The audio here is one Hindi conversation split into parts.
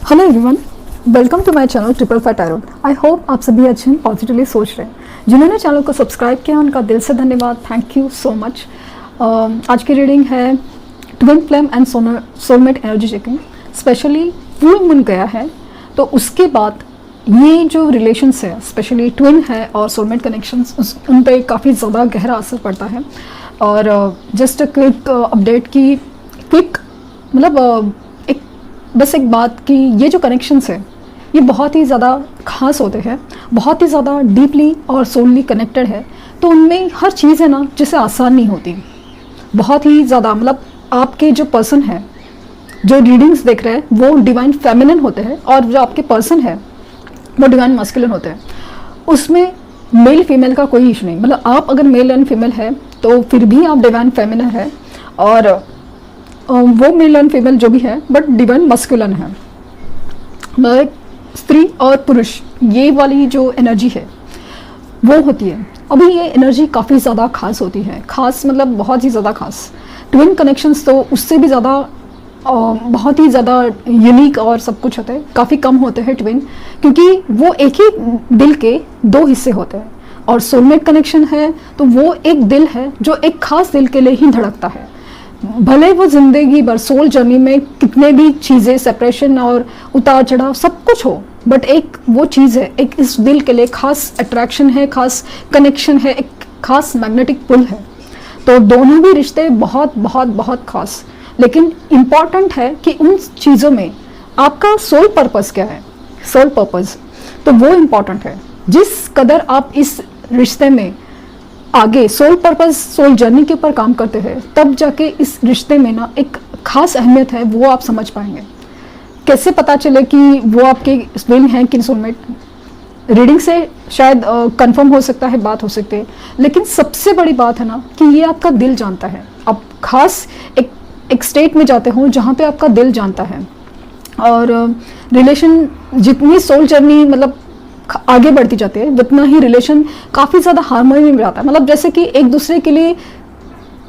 Hello everyone, welcome to my channel triple five tarot. I hope आप सभी अच्छे हैं, पॉजिटिवली सोच रहे हैं। जिन्होंने चैनल को सब्सक्राइब किया उनका दिल से धन्यवाद, थैंक यू सो मच। आज की रीडिंग है twin flame and soulmate energy checking. Specially full moon गया है तो उसके बाद ये जो रिलेशंस है, स्पेशली ट्विन है और सोलमेट कनेक्शंस, उन पर काफ़ी ज़्यादा गहरा असर पड़ता है। और जस्ट क्विक अपडेट की क्विक मतलब बस एक बात कि ये जो कनेक्शंस है ये बहुत ही ज़्यादा ख़ास होते हैं, बहुत ही ज़्यादा डीपली और सोलली कनेक्टेड है। तो उनमें हर चीज़ है ना जिसे आसान नहीं होती, बहुत ही ज़्यादा मतलब आपके जो पर्सन है, जो रीडिंग्स देख रहे हैं वो डिवाइन फेमिनिन होते हैं और जो आपके पर्सन है वो डिवाइन मास्कुलिन होते हैं। उसमें मेल फीमेल का कोई इशू नहीं, मतलब आप अगर मेल एंड फीमेल है तो फिर भी आप डिवाइन फेमिनिन है और वो मेल एंड फीमेल जो भी है बट डिवाइन मस्कुलिन है। मतलब स्त्री और पुरुष ये वाली जो एनर्जी है वो होती है। अभी ये एनर्जी काफ़ी ज़्यादा खास होती है, खास मतलब बहुत ही ज़्यादा खास। ट्विन कनेक्शंस तो उससे भी ज़्यादा बहुत ही ज़्यादा यूनिक और सब कुछ होते हैं, काफ़ी कम होते हैं ट्विन, क्योंकि वो एक ही दिल के दो हिस्से होते हैं। और सोलमेट कनेक्शन है तो वो एक दिल है जो एक खास दिल के लिए ही धड़कता है। भले वो जिंदगी भर सोल जर्नी में कितने भी चीज़ें, सेपरेशन और उतार चढ़ाव सब कुछ हो, बट एक वो चीज़ है, एक इस दिल के लिए खास अट्रैक्शन है, खास कनेक्शन है, एक खास मैग्नेटिक पुल है। तो दोनों भी रिश्ते बहुत बहुत बहुत खास, लेकिन इम्पॉर्टेंट है कि उन चीज़ों में आपका सोल पर्पस क्या है, सोल पर्पस तो वो इम्पॉर्टेंट है। जिस कदर आप इस रिश्ते में आगे सोल पर्पस, सोल जर्नी के ऊपर काम करते हैं, तब जाके इस रिश्ते में ना एक खास अहमियत है, वो आप समझ पाएंगे। कैसे पता चले कि वो आपके ट्विन हैं कि सोलमेट? रीडिंग से शायद कंफर्म हो सकता है, बात हो सकती है, लेकिन सबसे बड़ी बात है ना कि ये आपका दिल जानता है। आप खास एक स्टेट में जाते हो जहाँ पे आपका दिल जानता है। और रिलेशन जितनी सोल जर्नी मतलब आगे बढ़ती जाती है उतना ही रिलेशन काफ़ी ज़्यादा हार्मनी में जाता है। मतलब जैसे कि एक दूसरे के लिए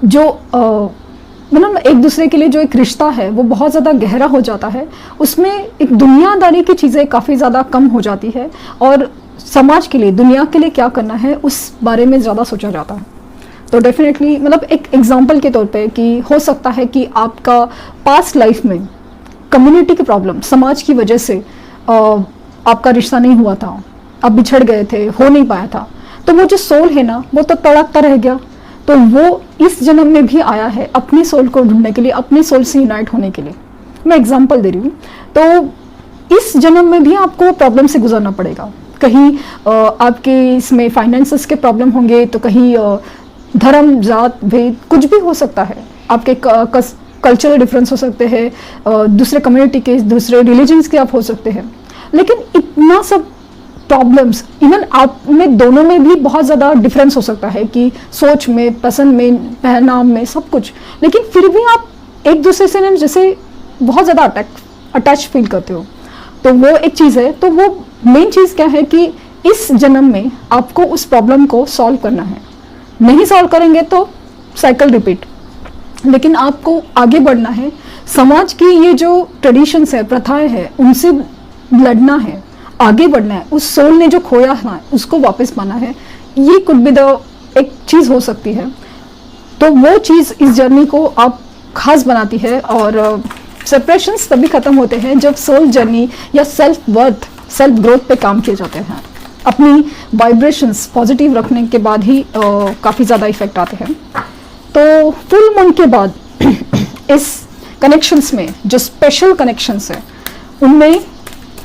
जो मतलब एक दूसरे के लिए जो एक रिश्ता है वो बहुत ज़्यादा गहरा हो जाता है। उसमें एक दुनियादारी की चीज़ें काफ़ी ज़्यादा कम हो जाती है और समाज के लिए, दुनिया के लिए क्या करना है उस बारे में ज़्यादा सोचा जाता है। तो डेफिनेटली मतलब एक एग्जाम्पल के तौर पे कि हो सकता है कि आपका पास्ट लाइफ में कम्युनिटी की प्रॉब्लम, समाज की वजह से आपका रिश्ता नहीं हुआ था, आप बिछड़ गए थे, हो नहीं पाया था, तो वो जो सोल है ना वो तो तड़कता रह गया। तो वो इस जन्म में भी आया है अपने सोल को ढूंढने के लिए, अपने सोल से यूनाइट होने के लिए। मैं एग्जांपल दे रही हूँ। तो इस जन्म में भी आपको प्रॉब्लम से गुजरना पड़ेगा। कहीं आपके इसमें फाइनेंसेस के प्रॉब्लम होंगे, तो कहीं धर्म, जात, भेद कुछ भी हो सकता है। आपके कल्चरल डिफरेंस हो सकते हैं, दूसरे कम्युनिटी के, दूसरे रिलीजन्स के आप हो सकते हैं। लेकिन इतना सब प्रॉब्लम्स, इवन आप में दोनों में भी बहुत ज़्यादा डिफरेंस हो सकता है कि सोच में, पसंद में, पहनाव में, सब कुछ। लेकिन फिर भी आप एक दूसरे से जैसे बहुत ज़्यादा अटैच फील करते हो। तो वो एक चीज़ है। तो वो मेन चीज़ क्या है कि इस जन्म में आपको उस प्रॉब्लम को सॉल्व करना है। नहीं सॉल्व करेंगे तो साइकिल रिपीट, लेकिन आपको आगे बढ़ना है। समाज की ये जो ट्रेडिशंस है, प्रथाएं हैं, उनसे लड़ना है, आगे बढ़ना है। उस सोल ने जो खोया है उसको वापस पाना है। ये कुछ भी एक चीज़ हो सकती है। तो वो चीज़ इस जर्नी को आप खास बनाती है। और सेपरेशंस तभी ख़त्म होते हैं जब सोल जर्नी या सेल्फ वर्थ, सेल्फ ग्रोथ पे काम किए जाते हैं। अपनी वाइब्रेशंस पॉजिटिव रखने के बाद ही काफ़ी ज़्यादा इफेक्ट आते हैं। तो फुल मून के बाद इस कनेक्शंस में जो स्पेशल कनेक्शंस है उनमें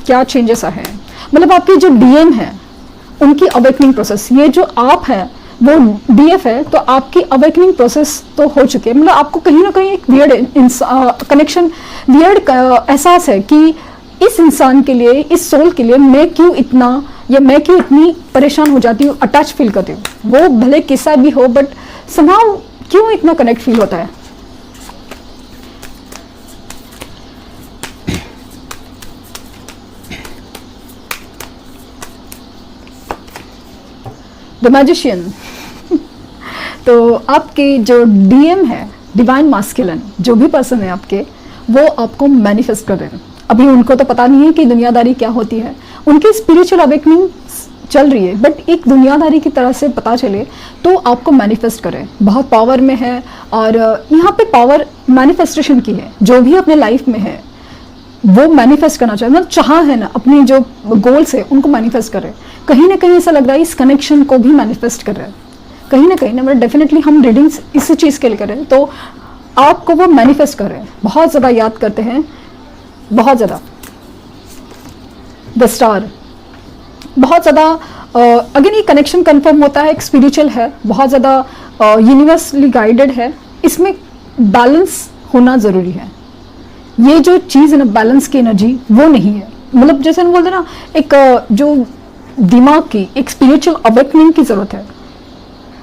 क्या चेंजेस आए हैं? मतलब आपके जो डीएम है उनकी अवेकनिंग प्रोसेस, ये जो आप है वो डीएफ है, तो आपकी अवेकनिंग प्रोसेस तो हो चुकी है। मतलब आपको कहीं ना कहीं एक वियर्ड कनेक्शन, वियर्ड एहसास है कि इस इंसान के लिए, इस सोल के लिए मैं क्यों इतना या मैं क्यों इतनी परेशान हो जाती हूँ, अटैच फील करती हूँ। वो भले किस्सा भी हो बट समहाउ क्यों इतना कनेक्ट फील होता है। द मैजिशियन तो आपके जो डीएम है, डिवाइन मास्कुलिन, जो भी पर्सन है आपके, वो आपको मैनिफेस्ट कर रहे हैं। अभी उनको तो पता नहीं है कि दुनियादारी क्या होती है, उनकी स्पिरिचुअल अवेकनिंग चल रही है, बट एक दुनियादारी की तरह से पता चले तो आपको मैनिफेस्ट करें, बहुत पावर में है। और यहाँ पे पावर मैनिफेस्टेशन की है, जो भी अपने लाइफ में है वो मैनिफेस्ट करना चाहिए, मतलब चाह है ना, अपनी जो गोल्स है उनको मैनिफेस्ट करें। कहीं ना कहीं ऐसा लग रहा है इस कनेक्शन को भी मैनिफेस्ट कर रहे हैं, कहीं ना कहीं ना, मतलब डेफिनेटली हम रीडिंग्स इसी चीज़ के लिए करें तो आपको वो मैनिफेस्ट करें। बहुत ज़्यादा याद करते हैं, बहुत ज़्यादा द स्टार, बहुत ज़्यादा अगेन ये कनेक्शन कंफर्म होता है, एक स्पिरिचुअल है, बहुत ज़्यादा यूनिवर्सली गाइडेड है, इसमें बैलेंस होना ज़रूरी है। ये जो चीज़ है ना, बैलेंस की एनर्जी वो नहीं है, मतलब जैसे हम बोलते हैं ना, एक जो दिमाग की एक स्पिरिचुअल अवेकनिंग की ज़रूरत है,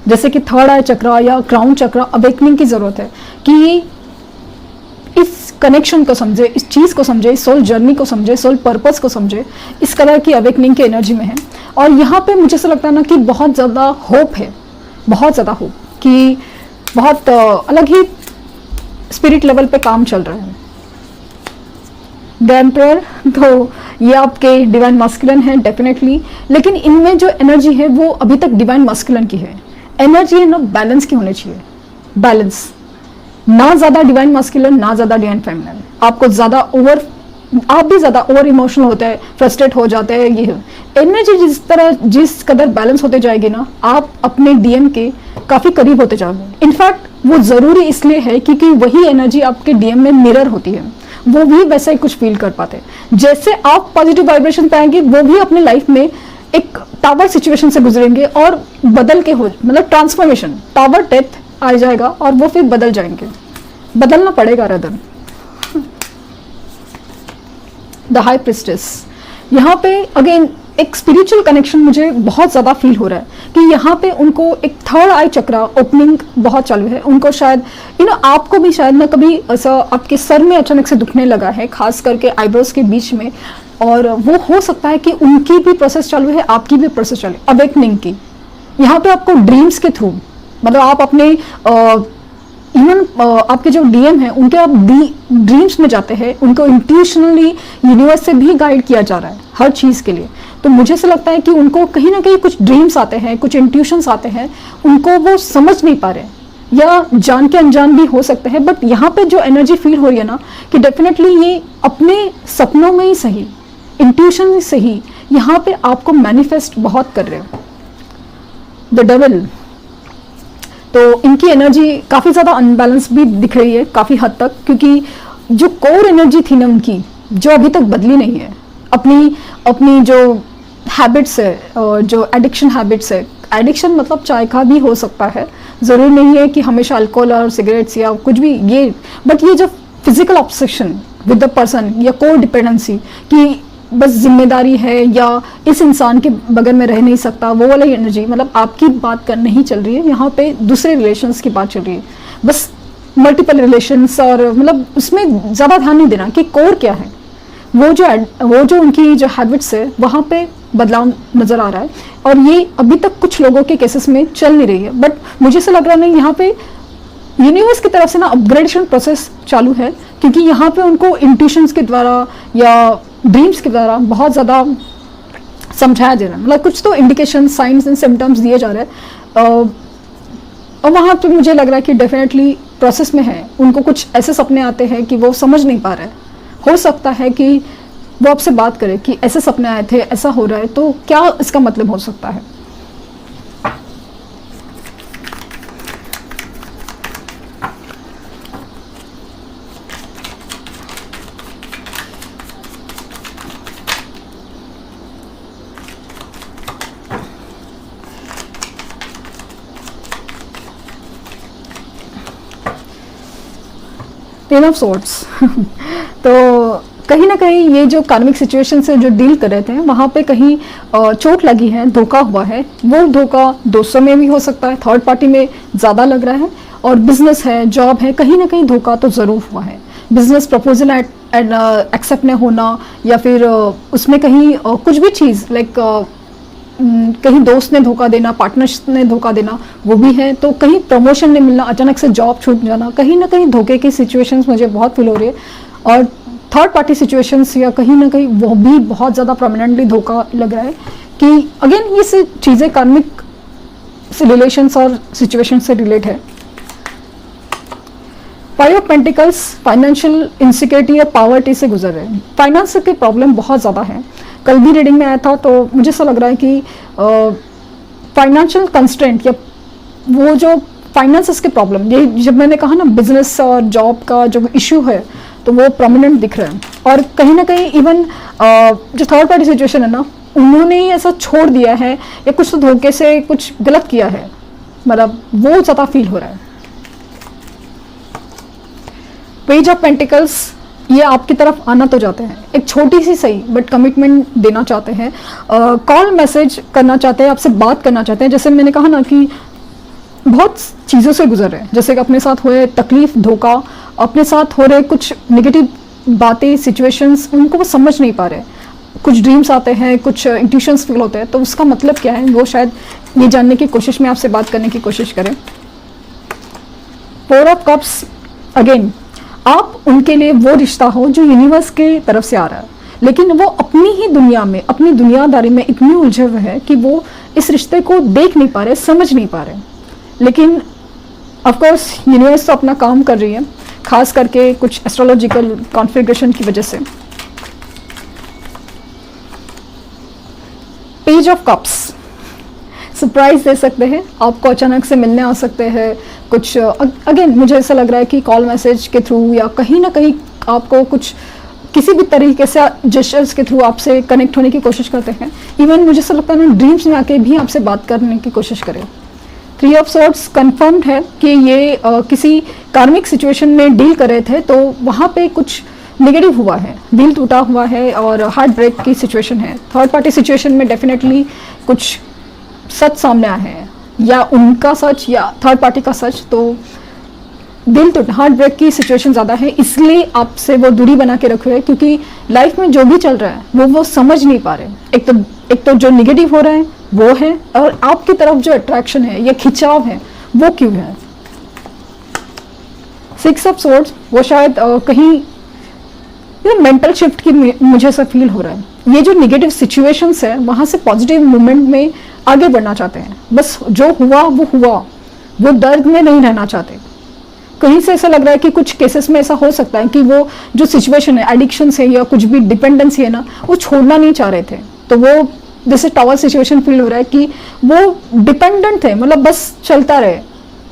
जैसे कि थर्ड आई चक्रा या क्राउन चक्रा, अवेकनिंग की ज़रूरत है कि इस कनेक्शन को समझे, इस चीज़ को समझे, सोल जर्नी को समझे, सोल पर्पस को समझे, इस कलर की अवेकनिंग की एनर्जी में है। और यहाँ पे मुझे ऐसा लगता है ना कि बहुत ज़्यादा होप है, बहुत ज़्यादा होप कि बहुत अलग ही स्पिरिट लेवल पे काम चल रहा है। द एम्परर, तो ये आपके डिवाइन मास्कुलिन है डेफिनेटली, लेकिन इनमें जो एनर्जी है वो अभी तक डिवाइन मास्कुलिन की है। एनर्जी है ना बैलेंस की होनी चाहिए, बैलेंस, ना ज़्यादा डिवाइन मास्कुलिन ना ज़्यादा डिवाइन फेमिनिन। आपको ज़्यादा ओवर, आप भी ज़्यादा ओवर इमोशनल होते हैं, फ्रस्ट्रेट हो जाते हैं, ये एनर्जी जिस कदर बैलेंस होते जाएगी ना, आप अपने डीएम के काफ़ी करीब होते जाओगे। इनफैक्ट वो ज़रूरी इसलिए है क्योंकि वही एनर्जी आपके डीएम में मिरर होती है, वो भी वैसा ही कुछ फील कर पाते हैं। जैसे आप पॉजिटिव वाइब्रेशन पाएंगे, वो भी अपने लाइफ में एक टावर सिचुएशन से गुजरेंगे और बदल के हो, मतलब ट्रांसफॉर्मेशन, टावर डेथ आ जाएगा और वो फिर बदल जाएंगे, बदलना पड़ेगा रदन। द हाई प्रिस्टेस, यहाँ पे अगेन एक स्पिरिचुअल कनेक्शन मुझे बहुत ज़्यादा फील हो रहा है कि यहाँ पे उनको एक थर्ड आई चक्रा ओपनिंग बहुत चालू है। उनको शायद आपको भी शायद ना कभी ऐसा आपके सर में अचानक से दुखने लगा है, खास करके आईब्रोज के बीच में, और वो हो सकता है कि उनकी भी प्रोसेस चालू है, आपकी भी प्रोसेस चालू है अवेकनिंग की। यहाँ पे आपको ड्रीम्स के थ्रू, मतलब आप अपने इवन आपके जो डीएम है उनके आप ड्रीम्स में जाते हैं, उनको इंट्यूशनली यूनिवर्स से भी गाइड किया जा रहा है हर चीज़ के लिए। तो मुझे ऐसा लगता है कि उनको कहीं ना कहीं कुछ ड्रीम्स आते हैं, कुछ इंट्यूशंस आते हैं, उनको वो समझ नहीं पा रहे, या जान के अनजान भी हो सकते हैं। बट यहाँ पे जो एनर्जी फील हो रही है ना कि डेफिनेटली ये अपने सपनों में ही सही, इंट्यूशन में सही, यहाँ पे आपको मैनिफेस्ट बहुत कर रहे हो। द डेविल, तो इनकी एनर्जी काफ़ी ज़्यादा अनबैलेंस भी दिख रही है काफ़ी हद तक, क्योंकि जो कोर एनर्जी थी ना उनकी, जो अभी तक बदली नहीं है, अपनी जो हैबिट्स है, जो एडिक्शन हैबिट्स है, एडिक्शन मतलब चाय का भी हो सकता है, ज़रूर नहीं है कि हमेशा अल्कोहल और सिगरेट्स या कुछ भी ये, बट ये जो physical obsession with the person या कोर डिपेंडेंसी कि बस जिम्मेदारी है या इस इंसान के बगैर में रह नहीं सकता, वो वाला एनर्जी, मतलब आपकी बात कर नहीं चल रही है यहाँ पे, दूसरे रिलेशंस की बात चल रही है, बस मल्टीपल रिलेशंस, और मतलब उसमें ज़्यादा ध्यान नहीं देना कि कोर क्या है। वो जो उनकी जो हैबिट्स है वहाँ पे बदलाव नज़र आ रहा है, और ये अभी तक कुछ लोगों के केसेस में चल नहीं रही है। बट मुझे ऐसा लग रहा है यहाँ पे यूनिवर्स की तरफ से ना अपग्रेडेशन प्रोसेस चालू है, क्योंकि यहाँ पे उनको इंट्यूशंस के द्वारा या ड्रीम्स के द्वारा बहुत ज़्यादा समझाया जा रहा है, मतलब कुछ तो इंडिकेशन, साइंस एंड सिम्टम्स दिए जा रहे हैं, और वहाँ पे मुझे लग रहा है कि डेफिनेटली प्रोसेस में है। उनको कुछ ऐसे सपने आते हैं कि वो समझ नहीं पा रहे, हो सकता है कि वो आपसे बात करे कि ऐसे सपने आए थे, ऐसा हो रहा है, तो क्या इसका मतलब हो सकता है। टेन ऑफ सोर्ड्स तो कहीं ना कहीं ये जो कार्मिक सिचुएशन से जो डील कर रहे थे वहाँ पे कहीं चोट लगी है, धोखा हुआ है। वो धोखा दोस्तों में भी हो सकता है, थर्ड पार्टी में ज़्यादा लग रहा है, और बिजनेस है, जॉब है, कहीं ना कहीं धोखा तो ज़रूर हुआ है। बिजनेस प्रपोजल एक्सेप्ट न होना, या फिर उसमें कहीं कुछ भी चीज़ लाइक कहीं दोस्त ने धोखा देना, पार्टनर्स ने धोखा देना, वो भी है। तो कहीं प्रमोशन नहीं मिलना, अचानक से जॉब छूट जाना, कहीं ना कहीं धोखे की सिचुएशंस मुझे बहुत फील हो रही है। और थर्ड पार्टी सिचुएशंस या कहीं ना कहीं वो भी बहुत ज़्यादा प्रोमिनेंटली धोखा लग रहा है कि अगेन ये से चीज़ें कार्मिक रिलेशंस और सिचुएशन से रिलेट है। Five of pentacles financial insecurity या पॉवर्टी से गुजर रहे हैं। फाइनेंस के प्रॉब्लम बहुत ज़्यादा हैं। कल भी रीडिंग में आया था तो मुझे ऐसा लग रहा है कि फाइनेंशियल कंस्ट्रेंट या वो जो फाइनेंसेस के प्रॉब्लम, ये जब मैंने कहा ना बिजनेस और जॉब का जो इशू है तो वो प्रोमिनेंट दिख रहा है। और कहीं ना कहीं इवन जो थर्ड पार्टी सिचुएशन है ना, उन्होंने ही ऐसा छोड़ दिया है या कुछ तो धोखे से कुछ गलत किया है, मतलब वो ज़्यादा फील हो रहा है। पेज ऑफ पेंटिकल्स, ये आपकी तरफ आना तो चाहते हैं, एक छोटी सी सही बट कमिटमेंट देना चाहते हैं, कॉल मैसेज करना चाहते हैं, आपसे बात करना चाहते हैं। जैसे मैंने कहा ना कि बहुत चीज़ों से गुजर रहे हैं, जैसे कि अपने साथ हुए तकलीफ, धोखा, अपने साथ हो रहे कुछ नेगेटिव बातें, सिचुएशंस, उनको वो समझ नहीं पा रहे। कुछ ड्रीम्स आते हैं, कुछ इंट्यूशंस फील होते हैं, तो उसका मतलब क्या है वो शायद ये जानने की कोशिश में आपसे बात करने की कोशिश करें। फोर ऑफ कप्स, अगेन आप उनके लिए वो रिश्ता हो जो यूनिवर्स के तरफ से आ रहा है, लेकिन वो अपनी ही दुनिया में, अपनी दुनियादारी में इतने उलझे हुए हैं कि वो इस रिश्ते को देख नहीं पा रहे, समझ नहीं पा रहे। लेकिन ऑफ कोर्स यूनिवर्स तो अपना काम कर रही है, खास करके कुछ एस्ट्रोलॉजिकल कॉन्फ़िगरेशन की वजह से। पेज ऑफ कप्स, सरप्राइज दे सकते हैं, आपको अचानक से मिलने आ सकते हैं कुछ। अगेन मुझे ऐसा लग रहा है कि कॉल मैसेज के थ्रू या कहीं ना कहीं आपको कुछ किसी भी तरीके से जेस्चर्स के थ्रू आपसे कनेक्ट होने की कोशिश करते हैं। इवन मुझे ऐसा लगता है ना ड्रीम्स में आके भी आपसे बात करने की कोशिश करें। थ्री ऑफ सॉर्ड्स कंफर्म्ड है कि ये किसी कार्मिक सिचुएशन में डील कर रहे थे, तो वहाँ पे कुछ नेगेटिव हुआ है, दिल टूटा हुआ है और हार्ट ब्रेक की सिचुएशन है। थर्ड पार्टी सिचुएशन में डेफिनेटली कुछ सच सामने आया है, या उनका सच या थर्ड पार्टी का सच, तो दिल टूट, हार्ट ब्रेक की सिचुएशन ज़्यादा है, इसलिए आपसे वो दूरी बना के रखे है, क्योंकि लाइफ में जो भी चल रहा है वो समझ नहीं पा रहे। एक तो जो निगेटिव हो रहा है वो है, और आपकी तरफ जो अट्रैक्शन है या खिंचाव है वो क्यों है। सिक्स ऑफ सोर्ड्स, वो शायद कहीं मेंटल शिफ्ट की मुझे ऐसा फील हो रहा है। ये जो निगेटिव सिचुएशंस है वहाँ से पॉजिटिव मूवमेंट में आगे बढ़ना चाहते हैं, बस जो हुआ वो हुआ, वो दर्द में नहीं रहना चाहते। कहीं से ऐसा लग रहा है कि कुछ केसेस में ऐसा हो सकता है कि वो जो सिचुएशन है, एडिक्शन है या कुछ भी डिपेंडेंसी है ना, वो छोड़ना नहीं चाह रहे थे, तो वो जैसे टावर सिचुएशन फील हो रहा है कि वो डिपेंडेंट थे, मतलब बस चलता रहे,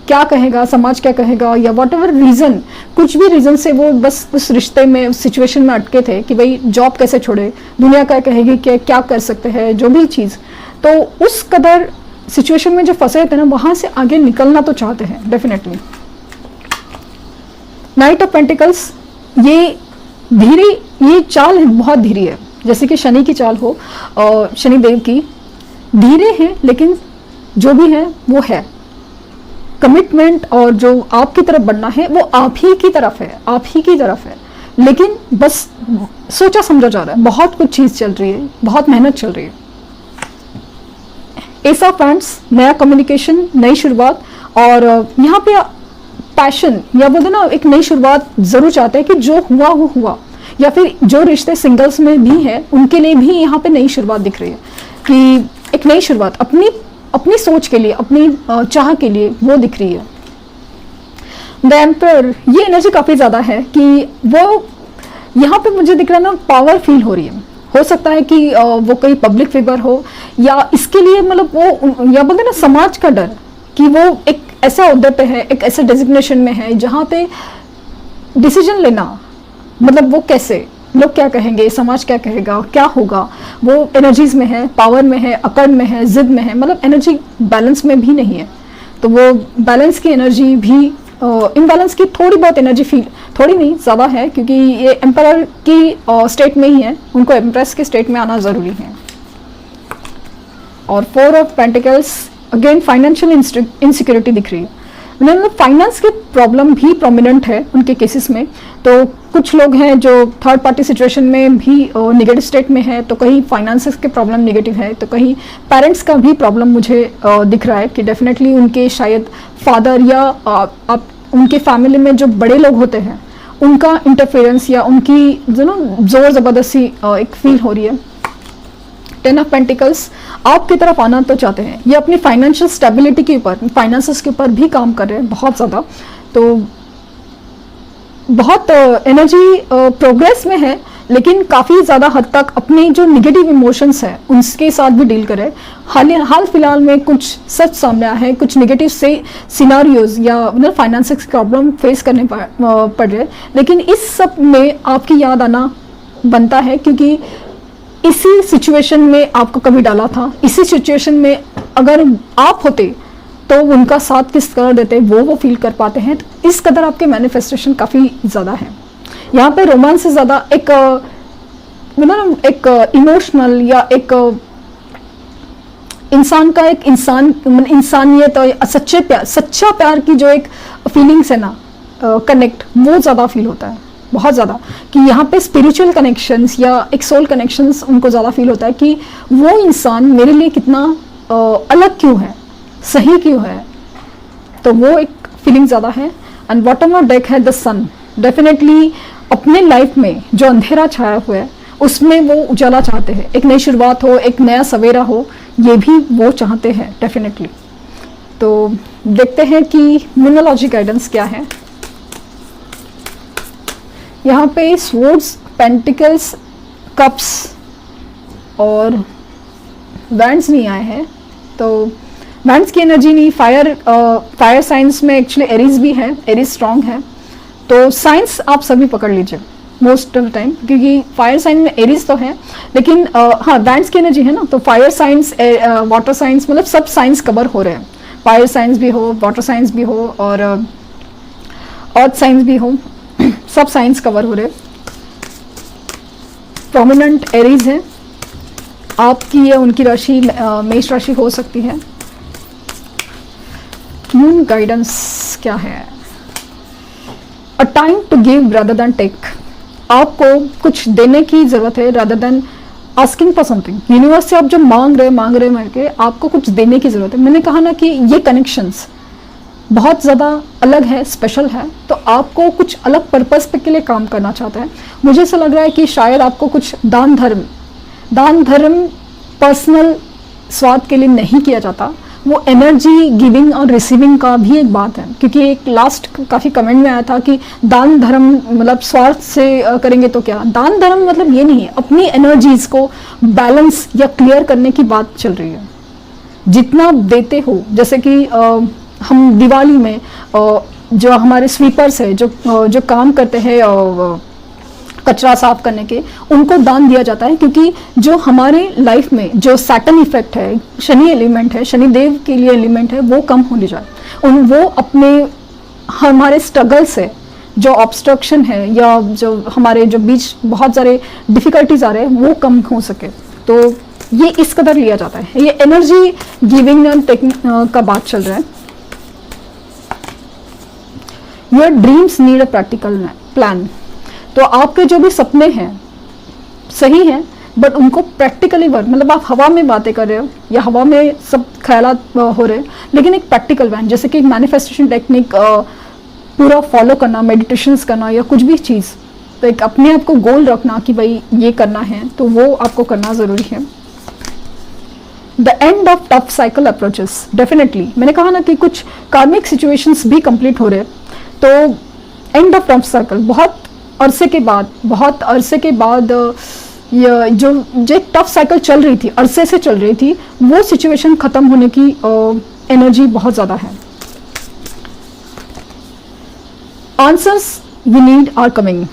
क्या कहेगा समाज, क्या कहेगा, या वॉट एवर रीज़न, कुछ भी रीज़न से वो बस उस रिश्ते में, उस सिचुएशन में अटके थे कि भाई जॉब कैसे छोड़े, दुनिया क्या कहेगी, क्या कर सकते हैं, जो भी चीज़। तो उस कदर सिचुएशन में जो फंसे थे ना, वहाँ से आगे निकलना तो चाहते हैं डेफिनेटली। नाइट ऑफ पेंटिकल्स, ये धीरे, ये चाल बहुत धीरे है, जैसे कि शनि की चाल हो, शनि देव की, धीरे है लेकिन जो भी है वो है। कमिटमेंट और जो आपकी तरफ बढ़ना है वो आप ही की तरफ है, आप ही की तरफ है, लेकिन बस सोचा समझा जा रहा है, बहुत कुछ चीज़ चल रही है, बहुत मेहनत चल रही है। एस ऑफ वैंड्स, नया कम्युनिकेशन, नई शुरुआत, और यहाँ पे पैशन या बोलते ना एक नई शुरुआत जरूर चाहते हैं कि जो हुआ वो हुआ, या फिर जो रिश्ते सिंगल्स में भी हैं उनके लिए भी यहाँ पे नई शुरुआत दिख रही है कि एक नई शुरुआत अपनी सोच के लिए, अपनी चाह के लिए वो दिख रही है। द एम्पर, ये एनर्जी काफ़ी ज़्यादा है कि वो यहाँ पे मुझे दिख रहा है ना, पावर फील हो रही है। हो सकता है कि वो कोई पब्लिक फिगर हो, या इसके लिए मतलब वो, या बोलते ना समाज का डर कि वो एक ऐसा उद्देश्य पे है, एक ऐसे डेजिग्नेशन में है जहाँ पे डिसीजन लेना, मतलब वो कैसे, लोग क्या कहेंगे, समाज क्या कहेगा, क्या होगा, वो एनर्जीज में है, पावर में है, अकड़ में है, जिद में है, मतलब एनर्जी बैलेंस में भी नहीं है। तो वो बैलेंस की एनर्जी भी इम्बैलेंस की थोड़ी बहुत एनर्जी फील, थोड़ी नहीं ज़्यादा है, क्योंकि ये एम्परर की स्टेट में ही है, उनको एम्प्रेस के स्टेट में आना ज़रूरी है। और four of pentacles, again financial insecurity दिख रही है, मतलब फाइनेंस की प्रॉब्लम भी प्रोमिनेंट है उनके केसेस में। तो कुछ लोग हैं जो थर्ड पार्टी सिचुएशन में भी नेगेटिव स्टेट में है, तो कहीं फाइनेंसेस के प्रॉब्लम नेगेटिव है, तो कहीं पेरेंट्स का भी प्रॉब्लम मुझे दिख रहा है कि डेफिनेटली उनके शायद फादर या आप उनके फैमिली में जो बड़े लोग होते हैं उनका इंटरफेरेंस या उनकी जो ना जोर ज़बरदस्ती एक फील हो रही है। 10 ऑफ पेंटिकल्स आपकी तरफ आना तो चाहते हैं, ये अपनी फाइनेंशियल स्टेबिलिटी के ऊपर, फाइनेंसेस के ऊपर भी काम कर रहे हैं बहुत ज़्यादा। तो बहुत एनर्जी प्रोग्रेस में है, लेकिन काफ़ी ज़्यादा हद तक अपने जो निगेटिव इमोशंस हैं उनके साथ भी डील करें। हाल फिलहाल में कुछ सच सामने आया है, कुछ निगेटिव से सिनारियोज या मतलब फाइनेंसिक प्रॉब्लम फेस करने पड़ रहे हैं, लेकिन इस सब में आपकी याद आना बनता है, क्योंकि इसी सिचुएशन में आपको कभी डाला था, इसी सिचुएशन में अगर आप होते तो उनका साथ किस कदर देते वो फील कर पाते हैं। तो इस कदर आपके मैनिफेस्टेशन काफ़ी ज़्यादा है। यहाँ पे रोमांस से ज़्यादा एक मतलब एक इमोशनल या एक इंसान का एक इंसानियत और सच्चा प्यार की जो एक फीलिंग्स है ना, कनेक्ट, वो ज़्यादा फील होता है, बहुत ज़्यादा। कि यहाँ पे स्पिरिचुअल कनेक्शंस या एक सोल कनेक्शंस उनको ज़्यादा फील होता है कि वो इंसान मेरे लिए कितना अलग क्यों है, सही क्यों है। तो वो एक फीलिंग ज़्यादा है। एंड बॉटम ऑफ डेक है द सन। डेफिनेटली अपने लाइफ में जो अंधेरा छाया हुआ है उसमें वो उजाला चाहते हैं, एक नई शुरुआत हो, एक नया सवेरा हो, ये भी वो चाहते हैं डेफिनेटली। तो देखते हैं कि न्यूमरोलॉजी गाइडेंस क्या है। यहाँ पे स्वॉर्ड्स, पेंटिकल्स, कप्स और वैंड्स नहीं आए हैं। तो वैंड्स की एनर्जी नहीं, फायर साइंस में एक्चुअली एरीज भी है, एरीज स्ट्रांग है। तो साइंस आप सभी पकड़ लीजिए मोस्ट ऑफ द टाइम, क्योंकि फायर साइन में एरीज तो है, लेकिन हाँ वैंड्स की एनर्जी है ना, तो फायर साइंस, वाटर साइंस, मतलब सब साइंस कवर हो रहे हैं। फायर साइंस भी हो, वाटर साइंस भी हो और अर्थ साइंस भी हो, सब साइंस कवर हो रहे। प्रोमिनेंट एरीज है, आपकी या उनकी राशि मेष राशि हो सकती है। मून गाइडेंस क्या है? A time to give rather than take. आपको कुछ देने की जरूरत है rather than asking for something. Universe से आप जो मांग रहे के आपको कुछ देने की जरूरत है। मैंने कहा ना कि ये कनेक्शंस बहुत ज़्यादा अलग है, स्पेशल है, तो आपको कुछ अलग पर्पस के लिए काम करना चाहता है। मुझे ऐसा लग रहा है कि शायद आपको कुछ दान धर्म पर्सनल स्वार्थ के लिए नहीं किया जाता, वो एनर्जी गिविंग और रिसीविंग का भी एक बात है। क्योंकि एक लास्ट काफ़ी कमेंट में आया था कि दान धर्म मतलब स्वार्थ से करेंगे तो क्या, दान धर्म मतलब ये नहीं है, अपनी एनर्जीज को बैलेंस या क्लियर करने की बात चल रही है। जितना देते हो, जैसे कि हम दिवाली में जो हमारे स्वीपर्स है, जो काम करते हैं कचरा साफ करने के, उनको दान दिया जाता है, क्योंकि जो हमारे लाइफ में जो सैटर्न इफेक्ट है, शनि एलिमेंट है, शनि देव के लिए एलिमेंट है, वो कम होने जाए। वो अपने हमारे स्ट्रगल से जो ऑब्स्ट्रक्शन है या जो हमारे जो बीच बहुत सारे डिफिकल्टीज आ रहे हैं वो कम हो सके। तो ये इस कदर लिया जाता है। ये एनर्जी गिविंग एंड टेकिंग का बात चल रहा है। Your dreams need a practical plan. तो आपके जो भी सपने हैं सही हैं, बट उनको प्रैक्टिकली वर्क, मतलब आप हवा में बातें कर रहे हो या हवा में सब ख्यालात हो रहे हैं, लेकिन एक प्रैक्टिकल प्लान, जैसे कि मैनिफेस्टेशन टेक्निक पूरा फॉलो करना, मेडिटेशंस करना या कुछ भी चीज़, तो एक अपने आप को गोल रखना कि भाई ये करना है, तो वो आपको करना ज़रूरी है। The end of tough cycle approaches. Definitely मैंने कहा ना कि कुछ कार्मिक सिचुएशंस भी कंप्लीट हो रहे हैं, तो एंड ऑफ टफ साइकिल बहुत अरसे के बाद जो एक टफ साइकिल चल रही थी, अरसे से चल रही थी, वो सिचुएशन खत्म होने की एनर्जी बहुत ज़्यादा है। Answers you need are coming.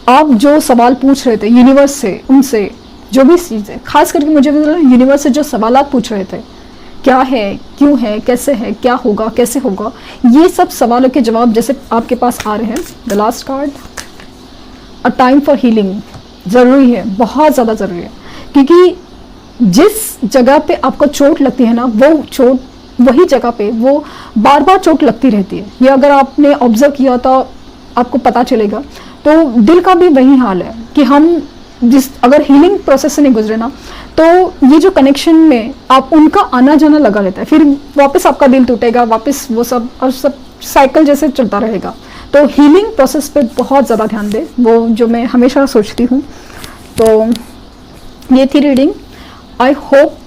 आप जो सवाल पूछ रहे थे यूनिवर्स से, उनसे जो भी चीज़ें, खास करके मुझे यूनिवर्स से जो सवालात पूछ रहे थे, क्या है, क्यों है, कैसे है, क्या होगा, कैसे होगा, ये सब सवालों के जवाब जैसे आपके पास आ रहे हैं। The last card, a time for healing. ज़रूरी है, बहुत ज़्यादा ज़रूरी है, क्योंकि जिस जगह पे आपको चोट लगती है ना, वो चोट वही जगह पे वो बार बार चोट लगती रहती है। ये अगर आपने ऑब्जर्व किया तो आपको पता चलेगा। तो दिल का भी वही हाल है कि हम अगर हीलिंग प्रोसेस से नहीं गुजरे ना, तो ये जो कनेक्शन में आप उनका आना जाना लगा रहता है, फिर वापस आपका दिल टूटेगा, वापस वो सब और सब साइकिल जैसे चलता रहेगा। तो हीलिंग प्रोसेस पे बहुत ज़्यादा ध्यान दें, वो जो मैं हमेशा सोचती हूँ। तो ये थी रीडिंग। आई होप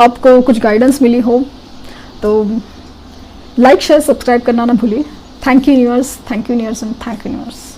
आपको कुछ गाइडेंस मिली हो। तो लाइक शेयर सब्सक्राइब करना ना भूलिए। Thank you universe, thank you universe and thank you universe.